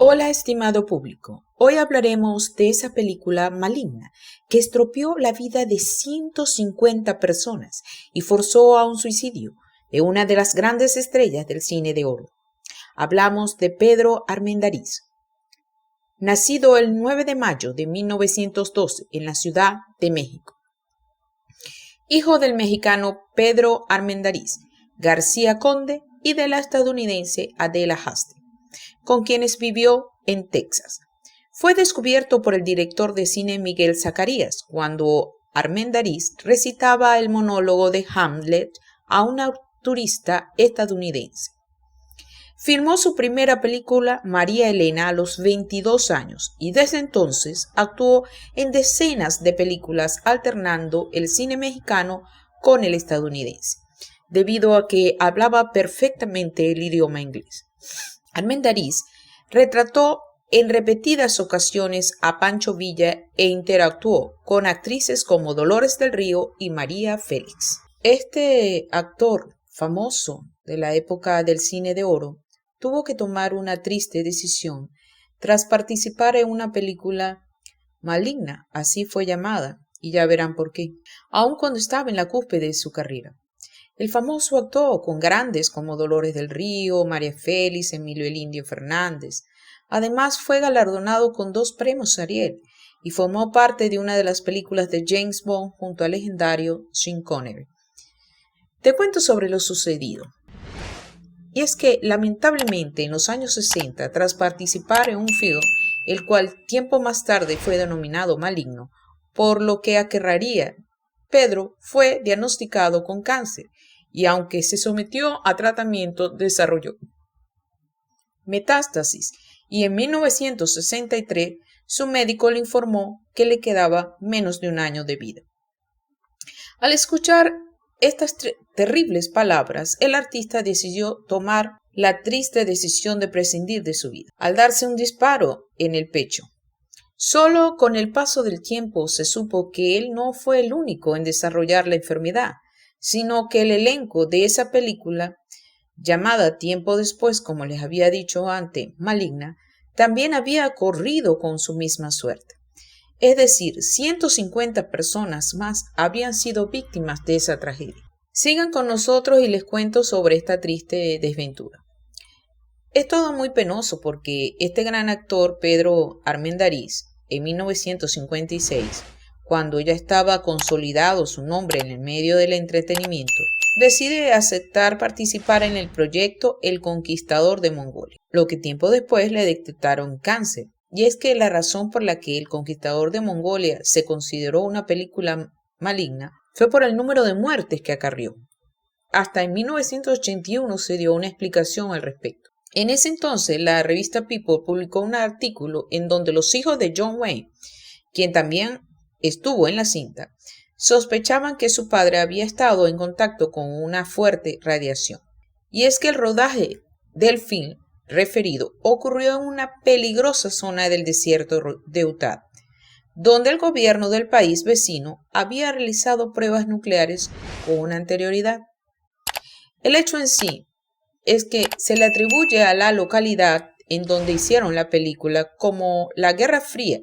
Hola, estimado público. Hoy hablaremos de esa película maligna que estropeó la vida de 150 personas y forzó a un suicidio de una de las grandes estrellas del cine de oro. Hablamos de Pedro Armendáriz. Nacido el 9 de mayo de 1912 en la Ciudad de México. Hijo del mexicano Pedro Armendáriz García Conde y de la estadounidense Adela Haste, con quienes vivió en Texas. Fue descubierto por el director de cine Miguel Zacarías cuando Armendáriz recitaba el monólogo de Hamlet a una turista estadounidense. Filmó su primera película, María Elena, a los 22 años y desde entonces actuó en decenas de películas alternando el cine mexicano con el estadounidense, debido a que hablaba perfectamente el idioma inglés. Armendáriz retrató en repetidas ocasiones a Pancho Villa e interactuó con actrices como Dolores del Río y María Félix. Este actor famoso de la época del cine de oro tuvo que tomar una triste decisión tras participar en una película maligna, así fue llamada, y ya verán por qué, aun cuando estaba en la cúspide de su carrera. El famoso actuó con grandes como Dolores del Río, María Félix, Emilio el Indio Fernández. Además fue galardonado con 2 premios Ariel y formó parte de una de las películas de James Bond junto al legendario Sean Connery. Te cuento sobre lo sucedido. Y es que lamentablemente en los años 60, tras participar en un film, el cual tiempo más tarde fue denominado maligno, por lo que acarrearía, Pedro fue diagnosticado con cáncer y aunque se sometió a tratamiento desarrolló metástasis y en 1963 su médico le informó que le quedaba menos de un año de vida. Al escuchar estas terribles palabras, el artista decidió tomar la triste decisión de prescindir de su vida, al darse un disparo en el pecho. Solo con el paso del tiempo se supo que él no fue el único en desarrollar la enfermedad, sino que el elenco de esa película, llamada tiempo después, como les había dicho antes, maligna, también había corrido con su misma suerte. Es decir, 150 personas más habían sido víctimas de esa tragedia. Sigan con nosotros y les cuento sobre esta triste desventura. Es todo muy penoso porque este gran actor, Pedro Armendáriz, en 1956, cuando ya estaba consolidado su nombre en el medio del entretenimiento, decide aceptar participar en el proyecto El Conquistador de Mongolia, lo que tiempo después le detectaron cáncer. Y es que la razón por la que El Conquistador de Mongolia se consideró una película maligna fue por el número de muertes que acarrió. Hasta en 1981 se dio una explicación al respecto. En ese entonces, la revista People publicó un artículo en donde los hijos de John Wayne, quien también estuvo en la cinta, sospechaban que su padre había estado en contacto con una fuerte radiación. Y es que el rodaje del film referido ocurrió en una peligrosa zona del desierto de Utah, donde el gobierno del país vecino había realizado pruebas nucleares con anterioridad. El hecho en sí es que se le atribuye a la localidad en donde hicieron la película como la Guerra Fría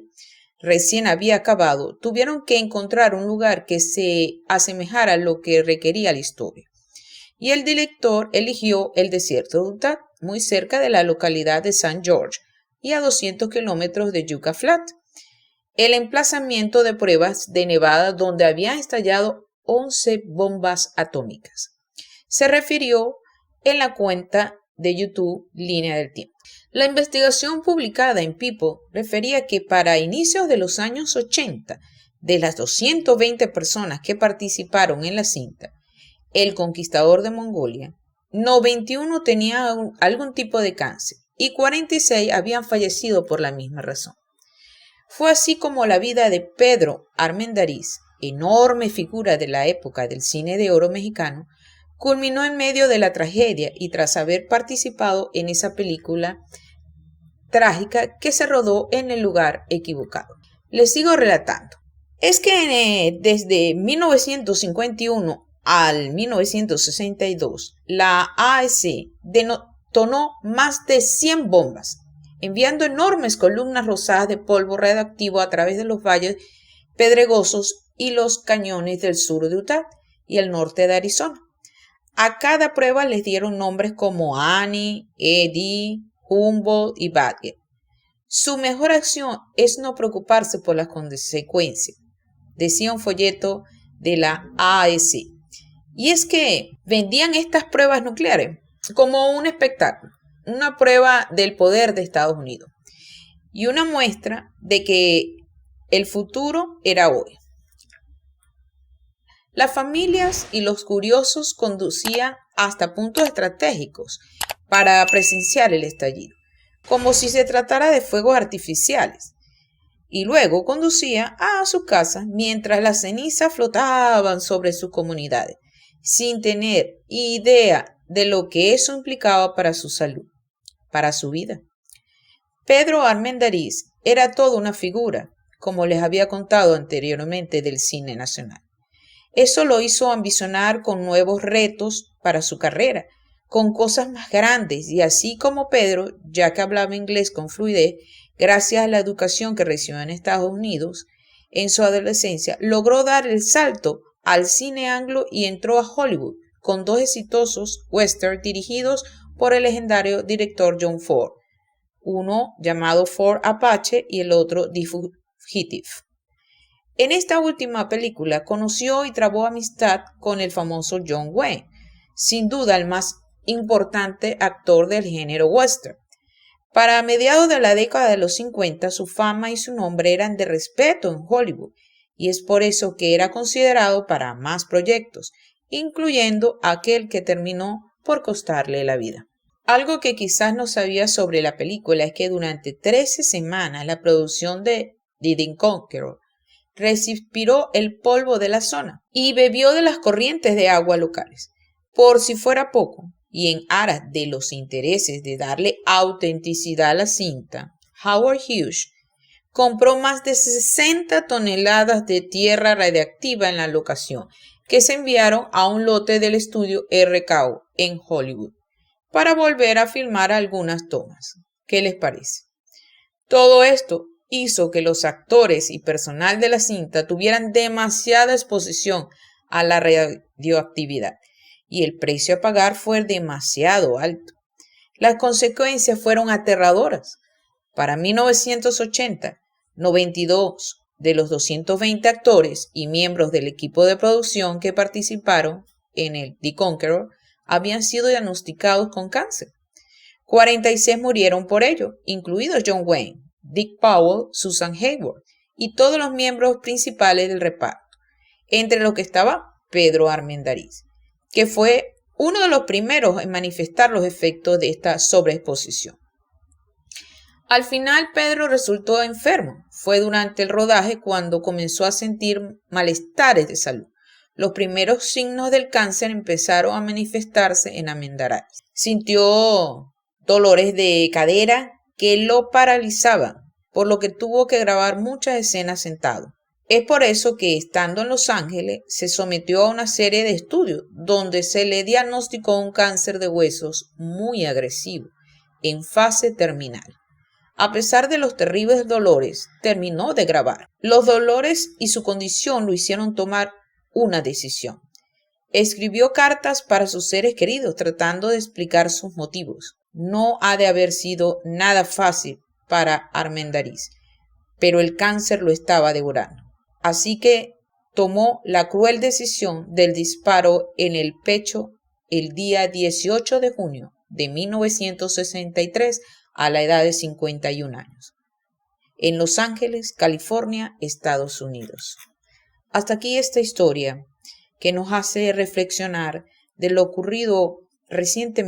recién había acabado, tuvieron que encontrar un lugar que se asemejara a lo que requería la historia. Y el director eligió el desierto de Utah, muy cerca de la localidad de St. George y a 200 kilómetros de Yucca Flat, el emplazamiento de pruebas de Nevada donde habían estallado 11 bombas atómicas. Se refirió en la cuenta de YouTube Línea del Tiempo. La investigación publicada en People refería que para inicios de los años 80, de las 220 personas que participaron en la cinta, El Conquistador de Mongolia, 91 tenían algún tipo de cáncer y 46 habían fallecido por la misma razón. Fue así como la vida de Pedro Armendáriz, enorme figura de la época del cine de oro mexicano, culminó en medio de la tragedia y tras haber participado en esa película trágica que se rodó en el lugar equivocado. Les sigo relatando. Es que desde 1951 al 1962, la AEC detonó más de 100 bombas enviando enormes columnas rosadas de polvo radioactivo a través de los valles pedregosos y los cañones del sur de Utah y el norte de Arizona. A cada prueba les dieron nombres como Annie, Eddie, Humboldt y Badger. Su mejor acción es no preocuparse por las consecuencias, decía un folleto de la AEC. Y es que vendían estas pruebas nucleares como un espectáculo, una prueba del poder de Estados Unidos y una muestra de que el futuro era hoy. Las familias y los curiosos conducían hasta puntos estratégicos para presenciar el estallido, como si se tratara de fuegos artificiales, y luego conducían a sus casas mientras las cenizas flotaban sobre sus comunidades, sin tener idea de lo que eso implicaba para su salud, para su vida. Pedro Armendáriz era toda una figura, como les había contado anteriormente del cine nacional. Eso lo hizo ambicionar con nuevos retos para su carrera, con cosas más grandes, y así como Pedro, ya que hablaba inglés con fluidez, gracias a la educación que recibió en Estados Unidos en su adolescencia, logró dar el salto al cine anglo y entró a Hollywood con 2 exitosos westerns dirigidos por el legendario director John Ford, uno llamado Ford Apache y el otro The Fugitive. En esta última película conoció y trabó amistad con el famoso John Wayne, sin duda el más importante actor del género western. Para mediados de la década de los 50, su fama y su nombre eran de respeto en Hollywood, y es por eso que era considerado para más proyectos, incluyendo aquel que terminó por costarle la vida. Algo que quizás no sabía sobre la película es que durante 13 semanas la producción de The Conqueror respiró el polvo de la zona y bebió de las corrientes de agua locales. Por si fuera poco, y en aras de los intereses de darle autenticidad a la cinta, Howard Hughes compró más de 60 toneladas de tierra radiactiva en la locación, que se enviaron a un lote del estudio RKO en Hollywood para volver a filmar algunas tomas. ¿Qué les parece? Todo esto hizo que los actores y personal de la cinta tuvieran demasiada exposición a la radioactividad y el precio a pagar fue demasiado alto. Las consecuencias fueron aterradoras. Para 1980, 92 de los 220 actores y miembros del equipo de producción que participaron en el The Conqueror habían sido diagnosticados con cáncer. 46 murieron por ello, incluidos John Wayne, Dick Powell, Susan Hayward y todos los miembros principales del reparto, entre los que estaba Pedro Armendáriz, que fue uno de los primeros en manifestar los efectos de esta sobreexposición. Al final Pedro resultó enfermo. Fue durante el rodaje cuando comenzó a sentir malestares de salud. Los primeros signos del cáncer empezaron a manifestarse en Armendáriz. Sintió dolores de cadera que lo paralizaban, por lo que tuvo que grabar muchas escenas sentado. Es por eso que, estando en Los Ángeles, se sometió a una serie de estudios donde se le diagnosticó un cáncer de huesos muy agresivo, en fase terminal. A pesar de los terribles dolores, terminó de grabar. Los dolores y su condición lo hicieron tomar una decisión. Escribió cartas para sus seres queridos tratando de explicar sus motivos. No ha de haber sido nada fácil para Armendáriz, pero el cáncer lo estaba devorando. Así que tomó la cruel decisión del disparo en el pecho el día 18 de junio de 1963 a la edad de 51 años, en Los Ángeles, California, Estados Unidos. Hasta aquí esta historia que nos hace reflexionar de lo ocurrido recientemente